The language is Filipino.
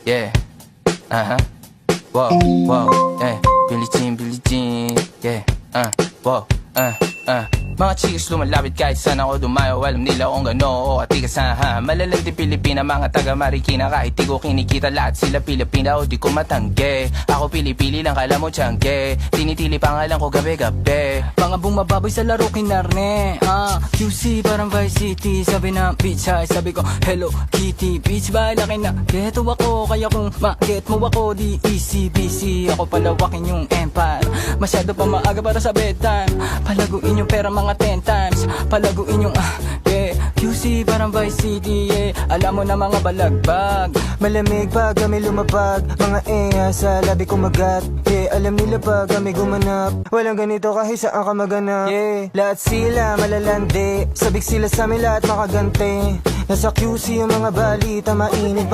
yeah. Wow, wow, yeah. Billie Jean, yeah. Wow, Mga chicks lumalapit kahit saan ako dumayo. Alam nila kung gano o atigasahan. Malalang di Pilipina, mga taga Marikina. Kahit di ko kinikita, lahat sila Pilipina o di ko matanggi. Ako pili-pili lang, kala mo tiyangge. Tinitili pangalan ko gabi-gabi. Mga bumababoy sa laro kinarne. QC parang Vice City. Sabi ng bitch ay sabi ko Hello Kitty. Bitch ba laki na geto ako. Kaya kung ma-get mo ako di easy busy. Ako palawakin yung empire. Masyado pa maaga para sa bedtime. Palaguin yung pera mga 10 times. Palaguin yung yeah. QC parang Vice City, yeah. Alam mo na mga balagbag. Malamig pag kami lumapag. Mga sa labi kumagat, yeah. Alam nila pag kami gumanap. Walang ganito kahit saan ka maganap, yeah. Lahat sila malalandi. Sabik sila sa amin lahat makagante. Nasa QC yung mga balita mainit.